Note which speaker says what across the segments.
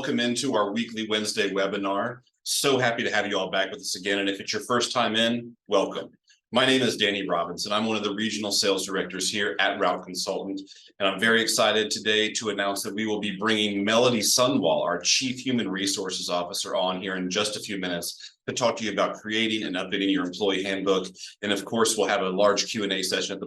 Speaker 1: welcome into our weekly Wednesday webinar. So happy to have you all back with us again. And if it's your first time in, welcome. My name is Danny Robinson. I'm one of the regional sales directors here at Route Consultant. And I'm very excited today to announce that we will be bringing Melody Sunwall, our Chief Human Resources Officer, on here in just a few minutes to talk to you about creating and updating your employee handbook. And of course, we'll have a large Q&A session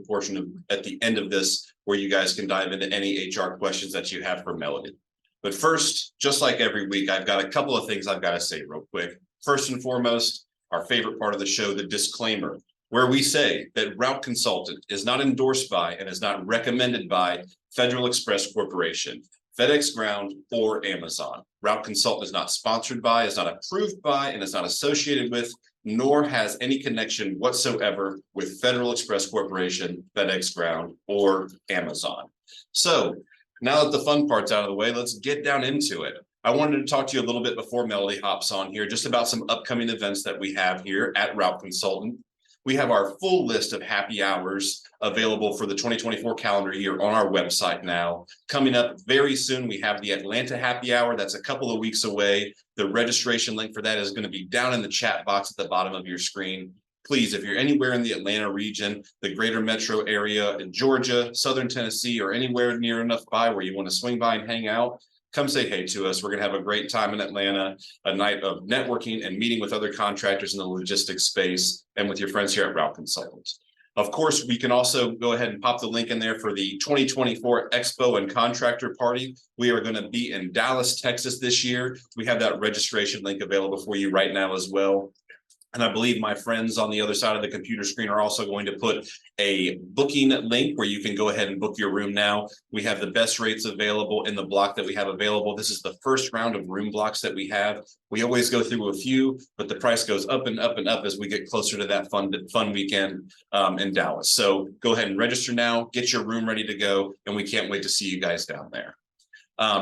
Speaker 1: at the end of this, where you guys can dive into any HR questions that you have for Melody. But first, just like every week, I've got a couple of things I've got to say real quick. First and foremost, our favorite part of the show, the disclaimer, where we say that Route Consultant is not endorsed by and is not recommended by Federal Express Corporation, FedEx Ground, or Amazon. Route Consultant is not sponsored by, is not approved by, and is not associated with, nor has any connection whatsoever with Federal Express Corporation, FedEx Ground, or Amazon. So now that the fun part's out of the way, let's get down into it. I wanted to talk to you a little bit before Melody hops on here, just about some upcoming events that we have here at Route Consultant. We have our full list of happy hours available for the 2024 calendar year on our website now. Coming up very soon, we have the Atlanta Happy Hour. That's a couple of weeks away. The registration link for that is going to be down in the chat box at the bottom of your screen. Please, if you're anywhere in the Atlanta region, the greater metro area in Georgia, Southern Tennessee, or anywhere near enough by where you want to swing by and hang out, come say hey to us. We're going to have a great time in Atlanta, a night of networking and meeting with other contractors in the logistics space and with your friends here at Route Consultant. Of course, we can also go ahead and pop the link in there for the 2024 Expo and Contractor Party. We are going to be in Dallas, Texas this year. We have that registration link available for you right now as well. And I believe my friends on the other side of the computer screen are also going to put a booking link where you can go ahead and book your room now. We have the best rates available in the block that we have available. This is the first round of room blocks that we have. We always go through a few, but the price goes up and up and up as we get closer to that fun weekend in Dallas. So go ahead and register now, get your room ready to go, and we can't wait to see you guys down there.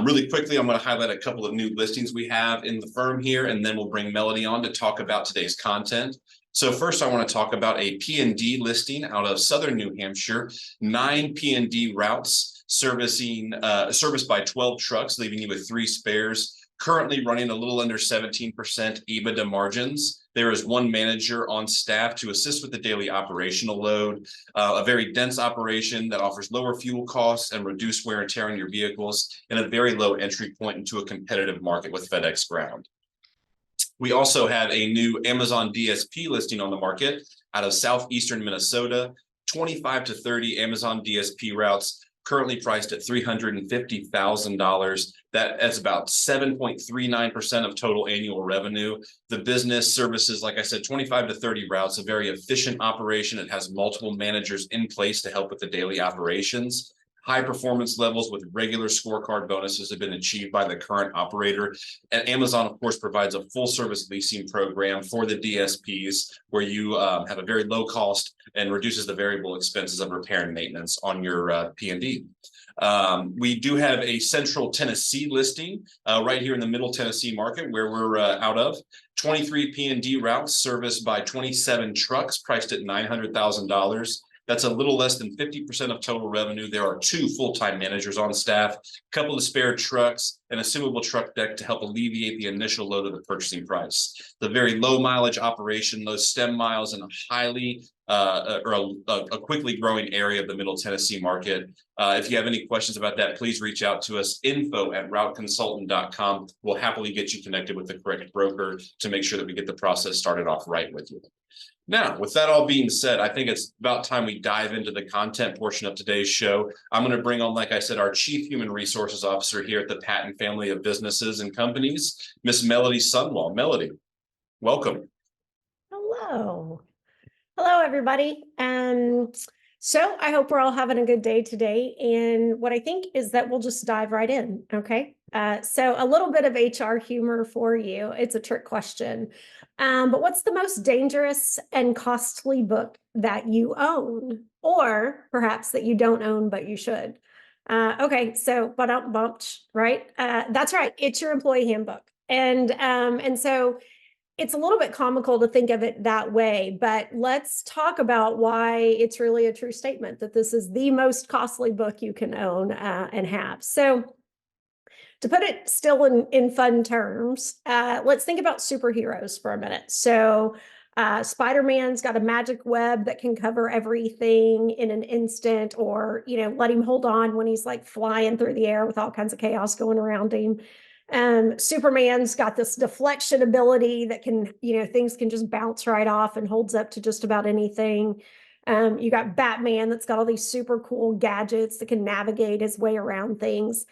Speaker 1: Really quickly, I'm going to highlight a couple of new listings we have in the firm here, and then we'll bring Melody on to talk about today's content. So first, I want to talk about a P&D listing out of Southern New Hampshire, 9 P&D routes serviced by 12 trucks, leaving you with 3 spares, currently running a little under 17% EBITDA margins. There is 1 manager on staff to assist with the daily operational load, a very dense operation that offers lower fuel costs and reduced wear and tear on your vehicles, and a very low entry point into a competitive market with FedEx Ground. We also have a new Amazon DSP listing on the market out of southeastern Minnesota, 25 to 30 Amazon DSP routes, currently priced at $350,000. That's about 7.39% of total annual revenue. The business services, like I said, 25 to 30 routes, a very efficient operation. It has multiple managers in place to help with the daily operations. High performance levels with regular scorecard bonuses have been achieved by the current operator. And Amazon, of course, provides a full service leasing program for the DSPs where you have a very low cost and reduces the variable expenses of repair and maintenance on your P&D. We do have a Central Tennessee listing right here in the Middle Tennessee market where we're out of. 23 P&D routes serviced by 27 trucks priced at $900,000. That's a little less than 50% of total revenue. There are 2 full-time managers on staff, a couple of spare trucks, and a assumable truck deck to help alleviate the initial load of the purchasing price. The very low mileage operation, low stem miles, and a highly a quickly growing area of the Middle Tennessee market. If you have any questions about that, please reach out to us, info@routeconsultant.com. We'll happily get you connected with the correct broker to make sure that we get the process started off right with you. Now, with that all being said, I think it's about time we dive into the content portion of today's show. I'm going to bring on, like I said, our Chief Human Resources Officer here at the Patton family of businesses and companies, Miss Melody Sunwall. Melody, welcome.
Speaker 2: Hello. Hello, everybody. So I hope we're all having a good day today. And what I think is that we'll just dive right in. Okay. So a little bit of HR humor for you. It's a trick question. But what's the most dangerous and costly book that you own, or perhaps that you don't own, but you should? Okay. So, but I'm bumped, right? That's right. It's your employee handbook. And so it's a little bit comical to think of it that way, but let's talk about why it's really a true statement that this is the most costly book you can own and have. So To put it still in fun terms, let's think about superheroes for a minute. So Spider-Man's got a magic web that can cover everything in an instant, or, let him hold on when he's like flying through the air with all kinds of chaos going around him. Superman's got this deflection ability that can, things can just bounce right off and holds up to just about anything. You got Batman that's got all these super cool gadgets that can navigate his way around things.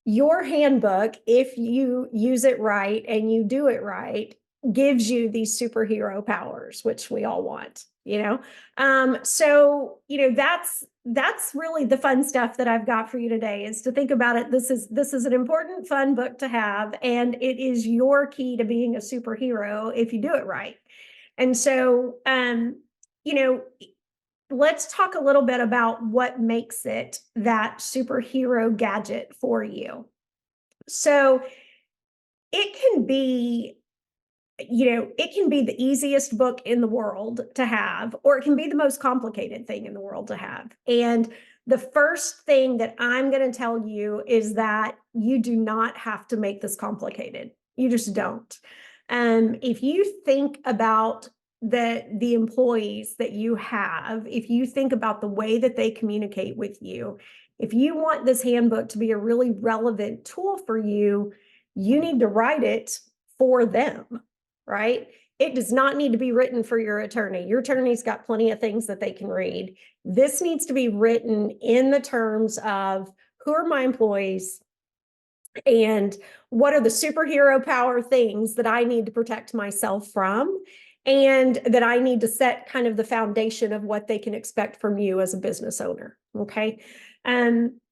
Speaker 2: Your handbook, if you use it right and you do it right, gives you these superhero powers, which we all want, so that's really the fun stuff that I've got for you today, is to think about it. This is an important, fun book to have, and it is your key to being a superhero if you do it right. And so let's talk a little bit about what makes it that superhero gadget for you. So it can be the easiest book in the world to have, or it can be the most complicated thing in the world to have. And the first thing that I'm going to tell you is that you do not have to make this complicated. You just don't. If you think about the employees that you have, if you think about the way that they communicate with you, if you want this handbook to be a really relevant tool for you, you need to write it for them, right? It does not need to be written for your attorney. Your attorney's got plenty of things that they can read. This needs to be written in the terms of, who are my employees, and what are the superhero power things that I need to protect myself from, and that I need to set kind of the foundation of what they can expect from you as a business owner. Okay.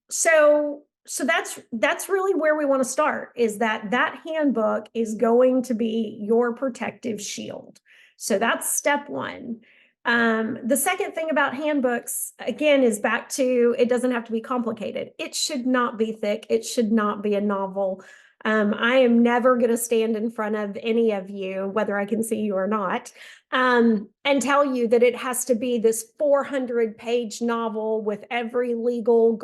Speaker 2: So that's really where we want to start, is that handbook is going to be your protective shield. So that's step one. The second thing about handbooks, again, is back to, it doesn't have to be complicated. It should not be thick. It should not be a novel. I am never going to stand in front of any of you, whether I can see you or not, and tell you that it has to be this 400-page novel with every legal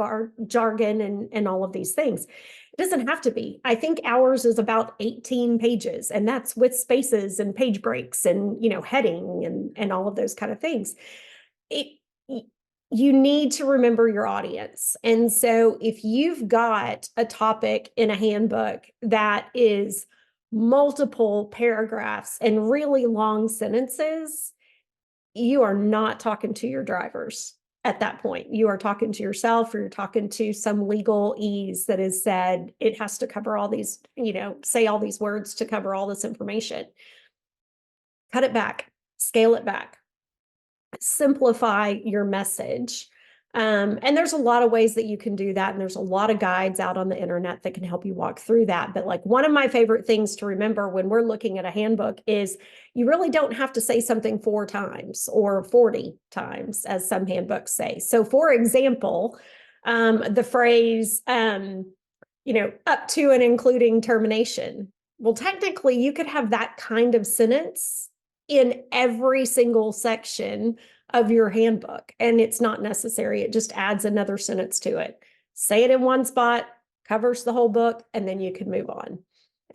Speaker 2: jargon and all of these things. It doesn't have to be. I think ours is about 18 pages, and that's with spaces and page breaks and, heading and all of those kind of things. You need to remember your audience. And so if you've got a topic in a handbook that is multiple paragraphs and really long sentences, you are not talking to your drivers at that point. You are talking to yourself, or you're talking to some legal ease that has said it has to cover all these, say all these words to cover all this information. Cut it back, scale it back. Simplify your message. And there's a lot of ways that you can do that. And there's a lot of guides out on the internet that can help you walk through that. But like, one of my favorite things to remember when we're looking at a handbook is you really don't have to say something 4 times or 40 times, as some handbooks say. So for example, the phrase, up to and including termination. Well, technically you could have that kind of sentence in every single section of your handbook, and it's not necessary. It just adds another sentence to it. Say it in one spot, covers the whole book, and then you can move on.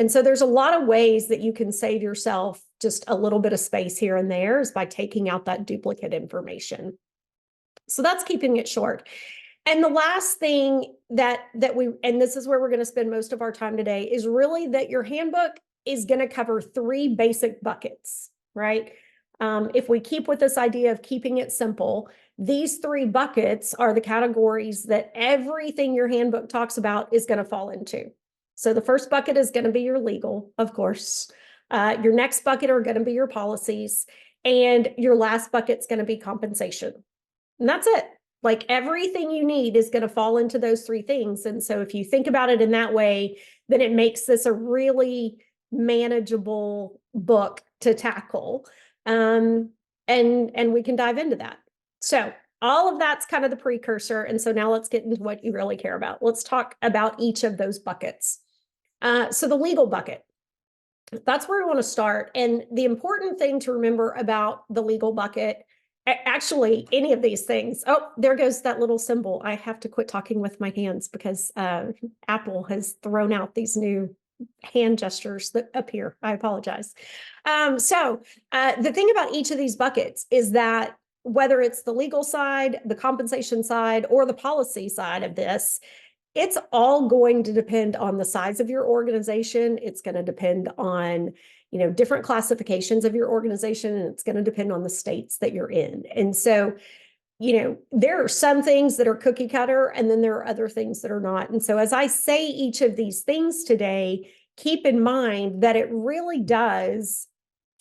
Speaker 2: And so there's a lot of ways that you can save yourself just a little bit of space here and there, is by taking out that duplicate information. So that's keeping it short. And the last thing that and this is where we're going to spend most of our time today, is really that your handbook is going to cover 3 basic buckets. Right? If we keep with this idea of keeping it simple, these 3 buckets are the categories that everything your handbook talks about is going to fall into. So the first bucket is going to be your legal, of course. Your next bucket are going to be your policies, and your last bucket's going to be compensation. And that's it. Like, everything you need is going to fall into those 3 things. And so if you think about it in that way, then it makes this a really manageable book to tackle. And we can dive into that. So all of that's kind of the precursor. And so now let's get into what you really care about. Let's talk about each of those buckets. So the legal bucket, that's where we want to start. And the important thing to remember about the legal bucket Actually, any of these things. Oh, there goes that little symbol. I have to quit talking with my hands because Apple has thrown out these new hand gestures that appear. I apologize. The thing about each of these buckets is that whether it's the legal side, the compensation side, or the policy side of this, it's all going to depend on the size of your organization. It's going to depend on, different classifications of your organization, and it's going to depend on the states that you're in. And so, there are some things that are cookie cutter, and then there are other things that are not. And so as I say each of these things today, keep in mind that it really does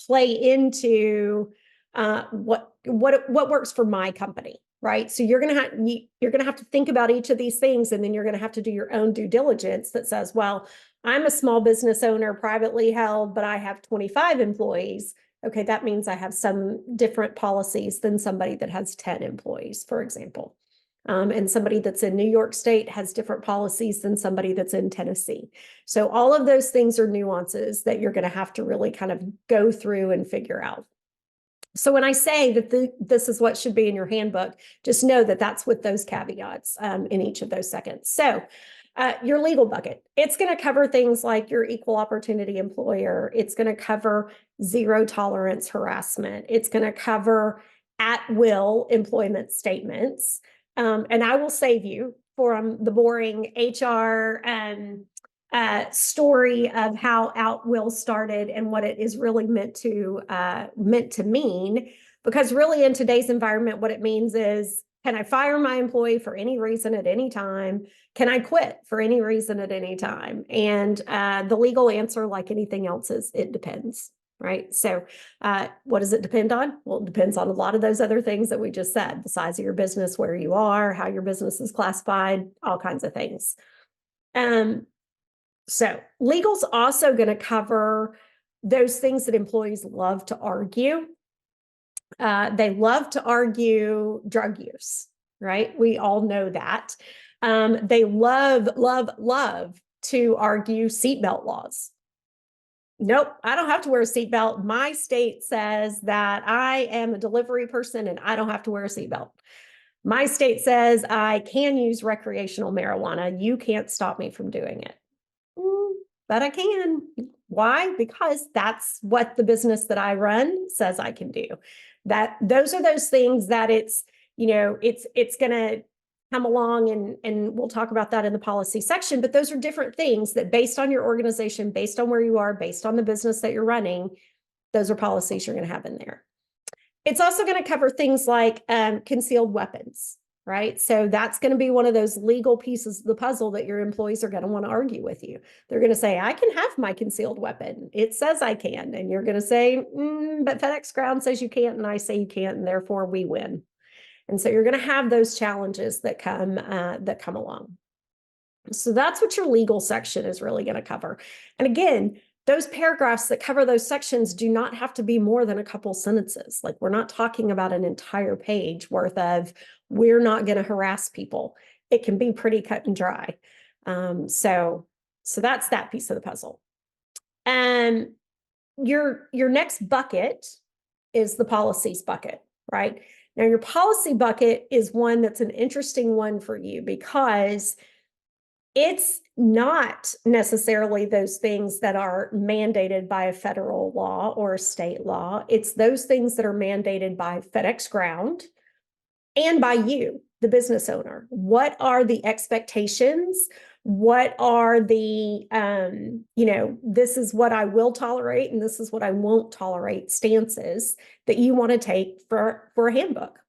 Speaker 2: play into what works for my company, right? So you're gonna have to think about each of these things, and then you're gonna have to do your own due diligence that says, well, I'm a small business owner, privately held, but I have 25 employees. Okay, that means I have some different policies than somebody that has 10 employees, for example. And somebody that's in New York State has different policies than somebody that's in Tennessee. So all of those things are nuances that you're going to have to really kind of go through and figure out. So when I say that this is what should be in your handbook, just know that that's with those caveats in each of those seconds. So your legal bucket, it's going to cover things like your equal opportunity employer. It's going to cover zero tolerance harassment. It's going to cover at will employment statements. And I will save you from the boring HR story of how at will started and what it is really meant to mean. Because really in today's environment, what it means is, can I fire my employee for any reason at any time? Can I quit for any reason at any time? And the legal answer, like anything else, is it depends, right? So what does it depend on? Well, it depends on a lot of those other things that we just said: the size of your business, where you are, how your business is classified, all kinds of things. So legal's also going to cover those things that employees love to argue. They love to argue drug use, right? We all know that. They love to argue seatbelt laws. Nope, I don't have to wear a seatbelt. My state says that I am a delivery person and I don't have to wear a seatbelt. My state says I can use recreational marijuana. You can't stop me from doing it. But I can. Why? Because that's what the business that I run says I can do. Those are those things that it's going to come along, and we'll talk about that in the policy section. But those are different things that, based on your organization, based on where you are, based on the business that you're running, those are policies you're going to have in there. It's also going to cover things like concealed weapons. Right? So that's going to be one of those legal pieces of the puzzle that your employees are going to want to argue with you. They're going to say, I can have my concealed weapon. It says I can. And you're going to say, but FedEx Ground says you can't, and I say you can't, and therefore we win. And so you're going to have those challenges that come along. So that's what your legal section is really going to cover. And again, those paragraphs that cover those sections do not have to be more than a couple sentences. Like, we're not talking about an entire page worth of, we're not going to harass people. It can be pretty cut and dry. So that's that piece of the puzzle. And your next bucket is the policies bucket, right? Now, your policy bucket is one that's an interesting one for you, because it's not necessarily those things that are mandated by a federal law or a state law. It's those things that are mandated by FedEx Ground and by you, the business owner. What are the expectations? What are the, this is what I will tolerate and this is what I won't tolerate stances that you want to take for a handbook?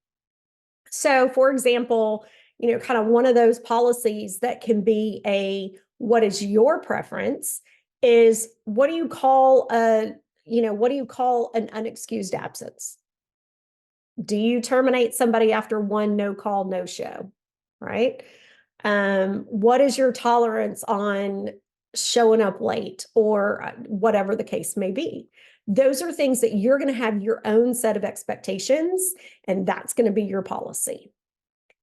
Speaker 2: So, for example, kind of one of those policies that can be what is your preference is, what do you call an unexcused absence? Do you terminate somebody after one no call, no show, right? What is your tolerance on showing up late, or whatever the case may be? Those are things that you're going to have your own set of expectations, and that's going to be your policy.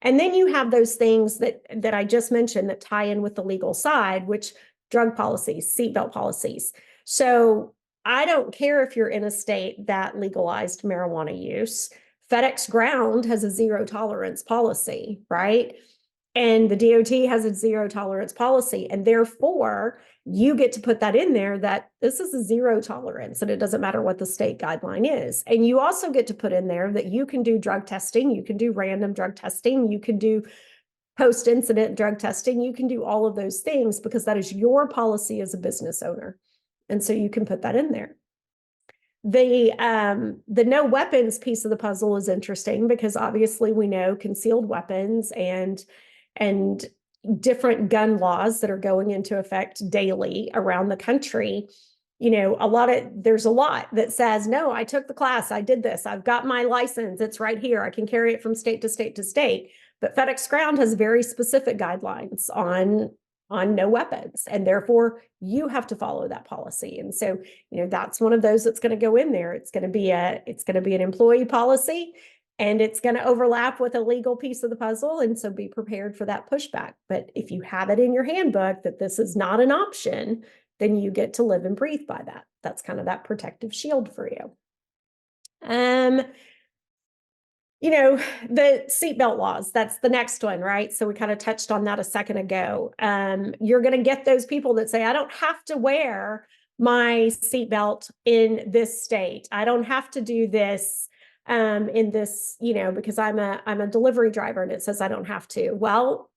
Speaker 2: And then you have those things that I just mentioned that tie in with the legal side, which drug policies, seatbelt policies. So I don't care if you're in a state that legalized marijuana use. FedEx Ground has a zero tolerance policy, right? And the DOT has a zero tolerance policy. And therefore, you get to put that in there that this is a zero tolerance and it doesn't matter what the state guideline is. And you also get to put in there that you can do drug testing, you can do random drug testing, you can do post-incident drug testing, you can do all of those things because that is your policy as a business owner. And so you can put that in there. The no weapons piece of the puzzle is interesting because obviously we know concealed weapons and different gun laws that are going into effect daily around the country. You know, there's a lot that says, no, I took the class, I did this, I've got my license, it's right here, I can carry it from state to state to state. But FedEx Ground has very specific guidelines on no weapons, and therefore you have to follow that policy. And so, you know, that's one of those that's going to go in there. It's going to be an employee policy, and it's going to overlap with a legal piece of the puzzle. And so be prepared for that pushback. But if you have it in your handbook that this is not an option, then you get to live and breathe by that. That's kind of that protective shield for you. You know, the seatbelt laws, that's the next one, right? So we kind of touched on that a second ago. You're going to get those people that say, I don't have to wear my seatbelt in this state. I don't have to do this in this, you know, because I'm a delivery driver and it says I don't have to. Well,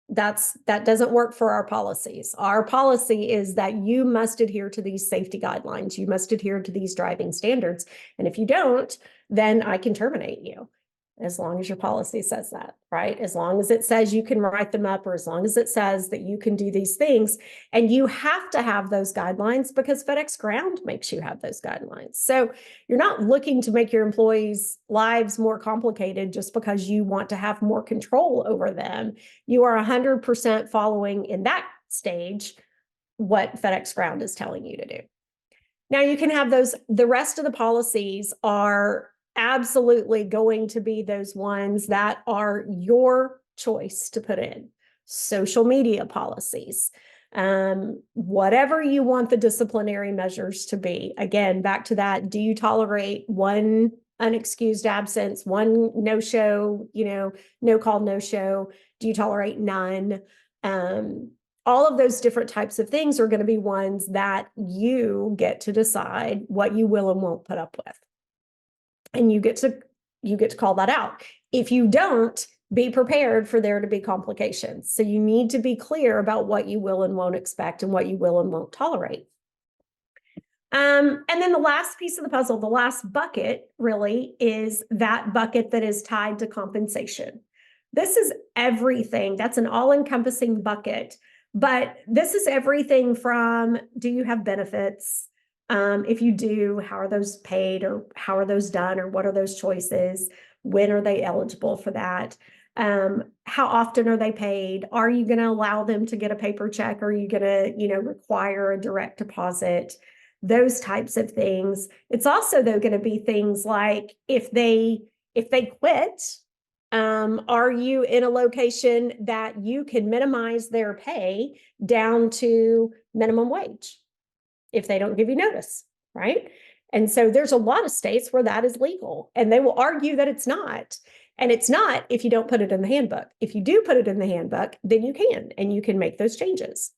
Speaker 2: that doesn't work for our policies. Our policy is that you must adhere to these safety guidelines. You must adhere to these driving standards. And if you don't, then I can terminate you. As long as your policy says that, right? As long as it says you can write them up, or as long as it says that you can do these things, and you have to have those guidelines because FedEx Ground makes you have those guidelines. So you're not looking to make your employees' lives more complicated just because you want to have more control over them. You are 100% following in that stage what FedEx Ground is telling you to do. Now you can have those, the rest of the policies are absolutely going to be those ones that are your choice to put in. Social media policies, whatever you want the disciplinary measures to be. Again, back to that, do you tolerate one unexcused absence, one no-show, you know, no call, no show? Do you tolerate none? All of those different types of things are going to be ones that you get to decide what you will and won't put up with. And you get to call that out. If you don't, be prepared for there to be complications. So you need to be clear about what you will and won't expect and what you will and won't tolerate. And then the last piece of the puzzle, the last bucket really is that bucket that is tied to compensation. This is everything. That's an all-encompassing bucket. But this is everything from, do you have benefits? If you do, how are those paid, or how are those done, or what are those choices? When are they eligible for that? How often are they paid? Are you going to allow them to get a paper check? Or are you going to, you know, require a direct deposit? Those types of things. It's also, though, going to be things like if they quit, are you in a location that you can minimize their pay down to minimum wage if they don't give you notice, right? And so there's a lot of states where that is legal, and they will argue that it's not. And it's not if you don't put it in the handbook. If you do put it in the handbook, then you can, and you can make those changes.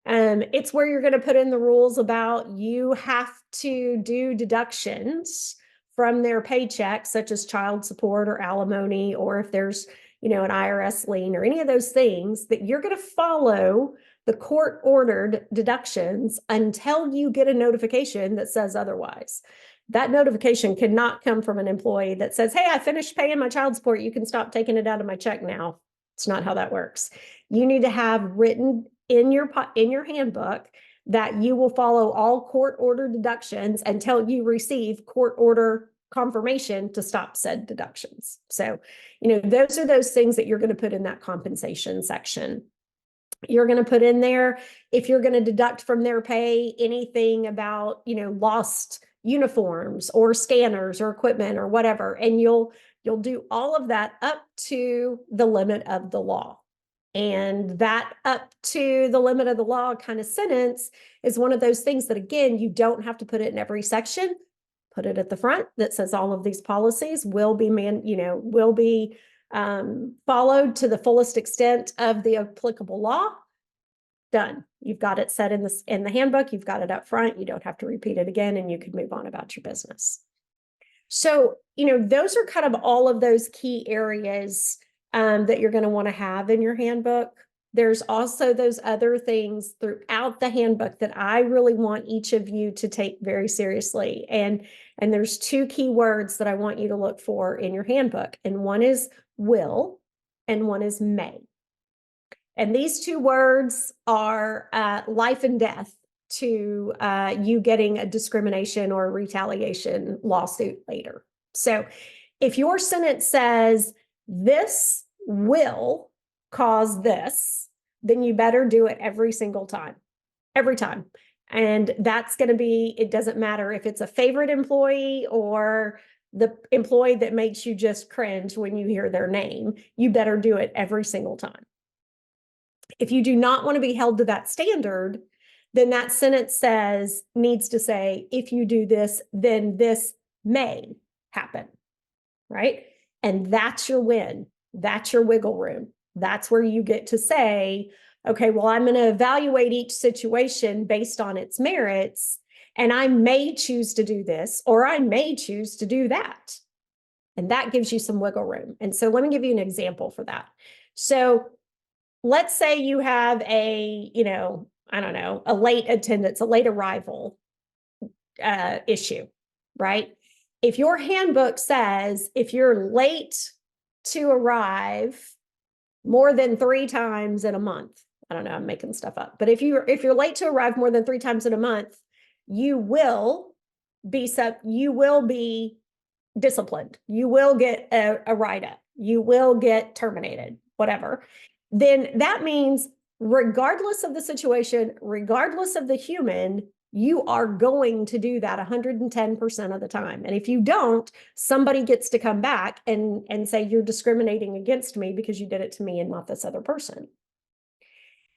Speaker 2: It's where you're going to put in the rules about you have to do deductions from their paycheck, such as child support or alimony, or if there's, you know, an IRS lien or any of those things, that you're going to follow the court-ordered deductions until you get a notification that says otherwise. That notification cannot come from an employee that says, hey, I finished paying my child support, you can stop taking it out of my check now. It's not how that works. You need to have written in your handbook that you will follow all court-ordered deductions until you receive court order confirmation to stop said deductions. So, you know, those are those things that you're going to put in that compensation section. You're going to put in there, if you're going to deduct from their pay anything about, you know, lost uniforms or scanners or equipment or whatever, and you'll do all of that up to the limit of the law. And that up to the limit of the law kind of sentence is one of those things that, again, you don't have to put it in every section. put it at the front that says all of these policies will be followed to the fullest extent of the applicable law. Done. You've got it set in the handbook. You've got it up front. You don't have to repeat it again, and you can move on about your business. So, those are kind of all of those key areas that you're going to want to have in your handbook. There's also those other things throughout the handbook that I really want each of you to take very seriously. And there's two key words that I want you to look for in your handbook. And one is will and one is may. And these two words are life and death to you getting a discrimination or a retaliation lawsuit later. So if your sentence says, this will cause this, then you better do it every single time, every time. And that's going to be, it doesn't matter if it's a favorite employee or the employee that makes you just cringe when you hear their name, you better do it every single time. If you do not want to be held to that standard, then that sentence needs to say, if you do this, then this may happen, right? And that's your win. That's your wiggle room. That's where you get to say, okay, well, I'm going to evaluate each situation based on its merits, and I may choose to do this, or I may choose to do that. And that gives you some wiggle room. And so let me give you an example for that. So let's say you have a late attendance, a late arrival issue, right? If your handbook says if you're late to arrive more than 3 times in a month, I don't know, I'm making stuff up, but if you're late to arrive more than 3 times in a month, you will be disciplined. You will get a write-up. You will get terminated, whatever. Then that means regardless of the situation, regardless of the human, you are going to do that 110% of the time. And if you don't, somebody gets to come back and say, you're discriminating against me because you did it to me and not this other person.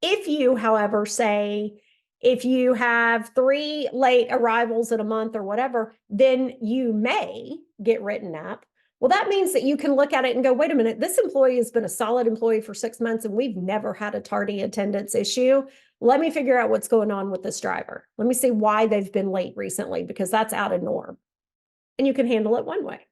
Speaker 2: If you, however, say, if you have 3 late arrivals in a month or whatever, then you may get written up. Well, that means that you can look at it and go, wait a minute, this employee has been a solid employee for 6 months and we've never had a tardy attendance issue. Let me figure out what's going on with this driver. Let me see why they've been late recently, because that's out of norm. And you can handle it one way.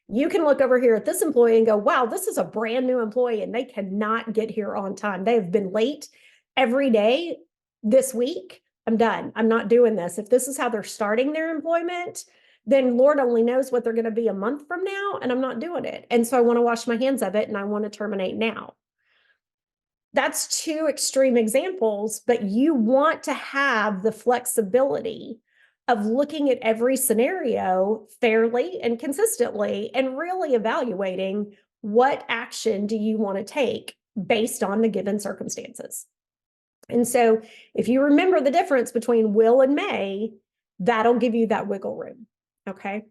Speaker 2: You can look over here at this employee and go, wow, this is a brand new employee and they cannot get here on time. They have been late every day this week. I'm done. I'm not doing this. If this is how they're starting their employment, then Lord only knows what they're going to be a month from now, and I'm not doing it. And so I want to wash my hands of it, and I want to terminate now. That's 2 extreme examples, but you want to have the flexibility of looking at every scenario fairly and consistently and really evaluating what action do you want to take based on the given circumstances. And so if you remember the difference between will and may, that'll give you that wiggle room. Okay,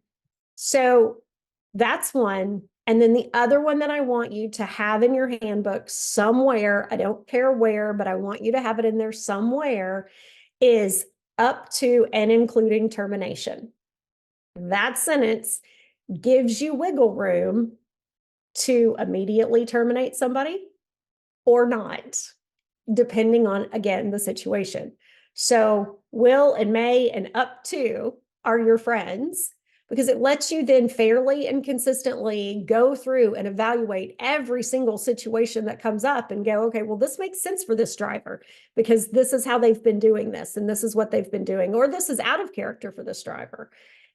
Speaker 2: so that's one. And then the other one that I want you to have in your handbook somewhere, I don't care where, but I want you to have it in there somewhere, is up to and including termination. That sentence gives you wiggle room to immediately terminate somebody or not, depending on, again, the situation. So will and may and up to are your friends, because it lets you then fairly and consistently go through and evaluate every single situation that comes up and go, okay, well, this makes sense for this driver because this is how they've been doing this and this is what they've been doing, or this is out of character for this driver.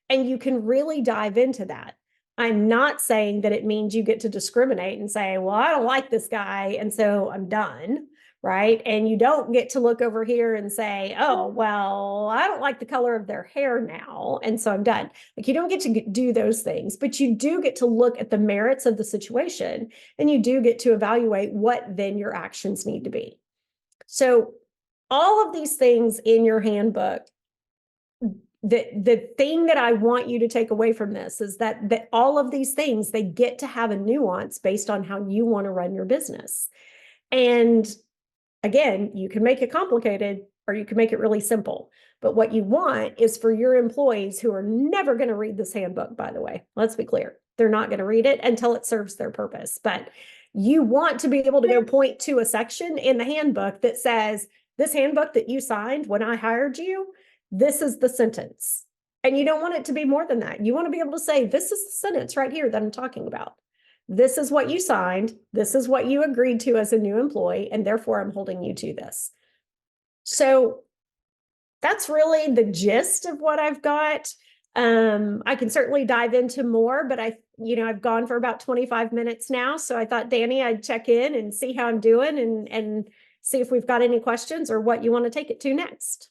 Speaker 2: And you can really dive into that. I'm not saying that it means you get to discriminate and say, well, I don't like this guy, and so I'm done. Right? And you don't get to look over here and say, oh, well, I don't like the color of their hair now, and so I'm done. Like, you don't get to do those things, but you do get to look at the merits of the situation, and you do get to evaluate what then your actions need to be. So all of these things in your handbook, the thing that I want you to take away from this is that all of these things, they get to have a nuance based on how you want to run your business. And again, you can make it complicated or you can make it really simple. But what you want is for your employees who are never going to read this handbook, by the way, let's be clear, they're not going to read it until it serves their purpose. But you want to be able to go point to a section in the handbook that says, this handbook that you signed when I hired you, this is the sentence. And you don't want it to be more than that. You want to be able to say, this is the sentence right here that I'm talking about. This is what you signed. This is what you agreed to as a new employee, and therefore I'm holding you to this. So that's really the gist of what I've got. I can certainly dive into more, but I've gone for about 25 minutes now. So I thought, Danny, I'd check in and see how I'm doing and see if we've got any questions or what you want to take it to next.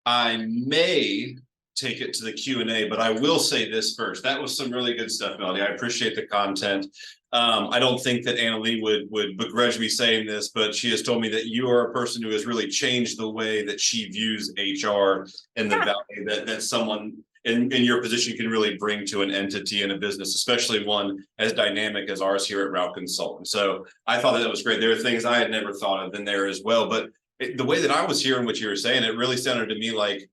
Speaker 1: I may take it to the Q&A, but I will say this first. That was some really good stuff, Melody. I appreciate the content. I don't think that Anna Lee would begrudge me saying this, but she has told me that you are a person who has really changed the way that she views HR and the value that someone in your position can really bring to an entity and a business, especially one as dynamic as ours here at Route Consultant. So I thought that was great. There are things I had never thought of in there as well, but the way that I was hearing what you were saying, it really sounded to me like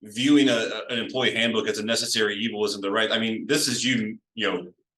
Speaker 1: viewing an employee handbook as a necessary evil isn't the right. I mean, this is you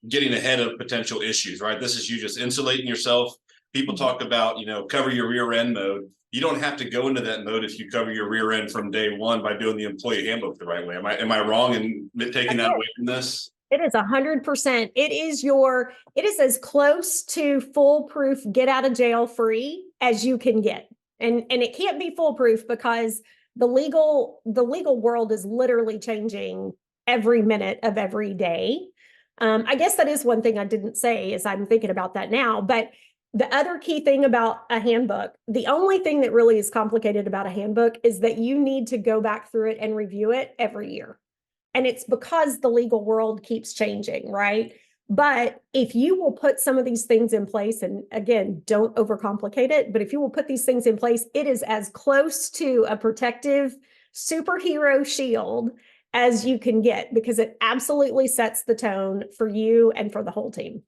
Speaker 1: getting ahead of potential issues, right? This is you just insulating yourself. People talk about, cover your rear end mode. You don't have to go into that mode if you cover your rear end from day one by doing the employee handbook the right way. Am I wrong in taking that away from this?
Speaker 2: It is 100%. It is as close to foolproof, get out of jail free as you can get. And it can't be foolproof because the legal world is literally changing every minute of every day. I guess that is one thing I didn't say as I'm thinking about that now, but the other key thing about a handbook, the only thing that really is complicated about a handbook is that you need to go back through it and review it every year. And it's because the legal world keeps changing, right? But if you will put some of these things in place, and again, don't overcomplicate it, but if you will put these things in place, it is as close to a protective superhero shield as you can get, because it absolutely sets the tone for you and for the whole team.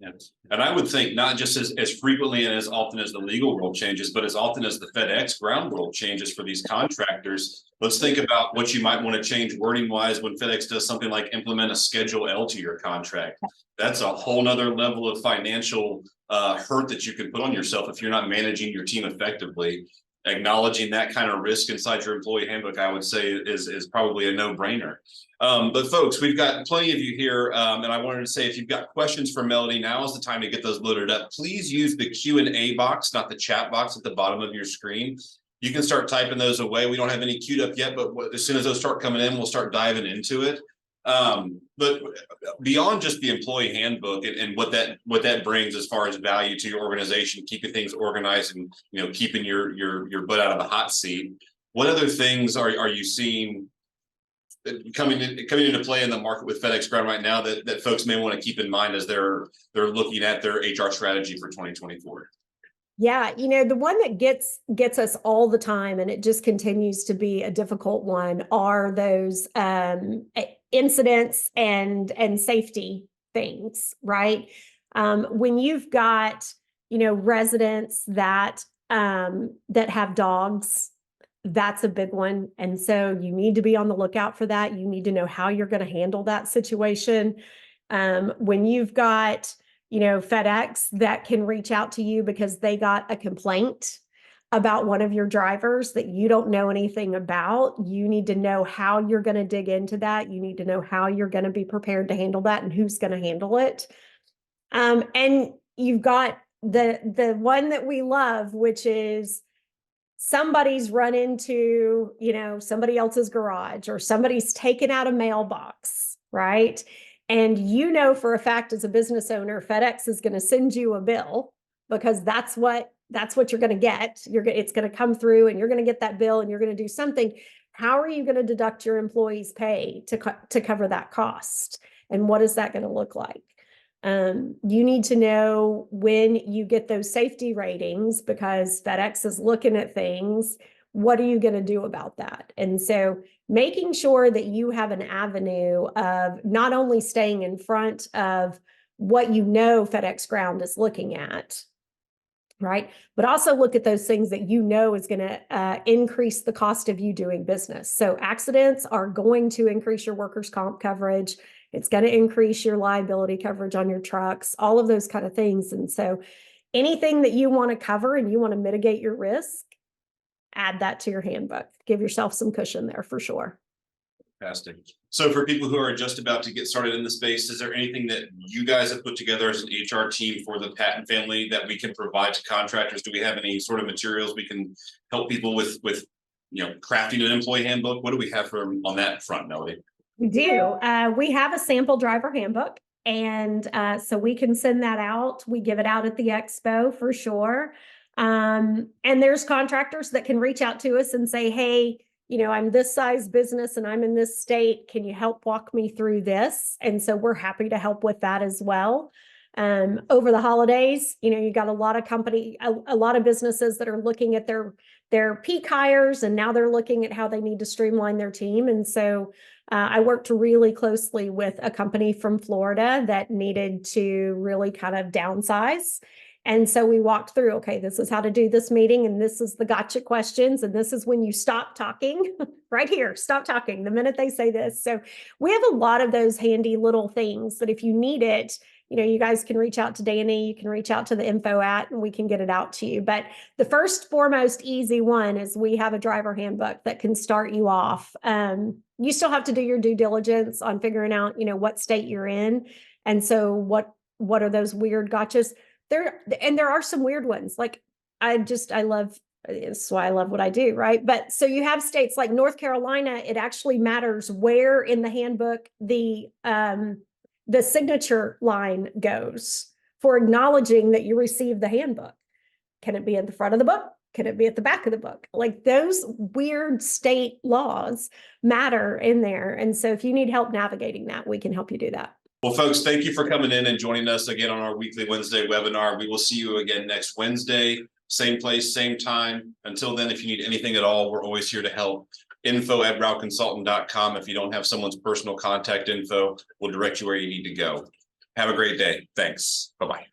Speaker 1: Yes. And I would think not just as frequently and as often as the legal world changes, but as often as the FedEx ground world changes for these contractors. Let's think about what you might want to change wording wise when FedEx does something like implement a Schedule L to your contract. That's a whole nother level of financial hurt that you can put on yourself if you're not managing your team effectively. Acknowledging that kind of risk inside your employee handbook, I would say is probably a no-brainer. But folks, we've got plenty of you here, and I wanted to say if you've got questions for Melody, now is the time to get those loaded up. Please use the Q&A box, not the chat box at the bottom of your screen. You can start typing those away. We don't have any queued up yet, but as soon as those start coming in, we'll start diving into it. But beyond just the employee handbook and what that brings as far as value to your organization, keeping things organized and keeping your butt out of the hot seat, what other things are you seeing coming into play in the market with FedEx Ground right now that folks may want to keep in mind as they're looking at their HR strategy for 2024?
Speaker 2: Yeah, the one that gets us all the time, and it just continues to be a difficult one, are those incidents and safety things, right? When you've got residents that have dogs, that's a big one, and so you need to be on the lookout for that. You need to know how you're going to handle that situation. When you've got FedEx that can reach out to you because they got a complaint about one of your drivers that you don't know anything about, you need to know how you're going to dig into that. You need to know how you're going to be prepared to handle that and who's going to handle it. And you've got the one that we love, which is somebody's run into, somebody else's garage, or somebody's taken out a mailbox, right? And for a fact, as a business owner, FedEx is going to send you a bill because that's what you're going to get. It's going to come through and you're going to get that bill and you're going to do something. How are you going to deduct your employees' pay to cover that cost? And what is that going to look like? You need to know when you get those safety ratings because FedEx is looking at things. What are you going to do about that? And so making sure that you have an avenue of not only staying in front of what FedEx Ground is looking at, right? But also look at those things that you know is going to increase the cost of you doing business. So accidents are going to increase your workers' comp coverage. It's going to increase your liability coverage on your trucks, all of those kind of things. And so anything that you want to cover and you want to mitigate your risk, add that to your handbook. Give yourself some cushion there for sure.
Speaker 1: Fantastic. So for people who are just about to get started in the space, is there anything that you guys have put together as an HR team for the Patton family that we can provide to contractors? Do we have any sort of materials we can help people with crafting an employee handbook? What do we have for on that front, Melody?
Speaker 2: We do. We have a sample driver handbook, and so we can send that out. We give it out at the expo for sure. And there's contractors that can reach out to us and say, hey, I'm this size business and I'm in this state. Can you help walk me through this? And so we're happy to help with that as well. Over the holidays, you got a lot of businesses that are looking at their peak hires, and now they're looking at how they need to streamline their team. And so I worked really closely with a company from Florida that needed to really kind of downsize. And so we walked through, okay, this is how to do this meeting, and this is the gotcha questions, and this is when you stop talking right here, stop talking the minute they say this. So we have a lot of those handy little things that if you need it, you guys can reach out to Danny, you can reach out to the info and we can get it out to you. But the first foremost easy one is we have a driver handbook that can start you off. You still have to do your due diligence on figuring out, what state you're in. And so what are those weird gotchas? There are some weird ones. Like I love, it's why I love what I do, right? But so you have states like North Carolina, it actually matters where in the handbook the signature line goes for acknowledging that you received the handbook. Can it be at the front of the book? Can it be at the back of the book? Like those weird state laws matter in there. And so if you need help navigating that, we can help you do that.
Speaker 1: Well, folks, thank you for coming in and joining us again on our weekly Wednesday webinar. We will see you again next Wednesday, same place, same time. Until then, if you need anything at all, we're always here to help. info@routeconsultant.com. If you don't have someone's personal contact info, we'll direct you where you need to go. Have a great day. Thanks. Bye-bye.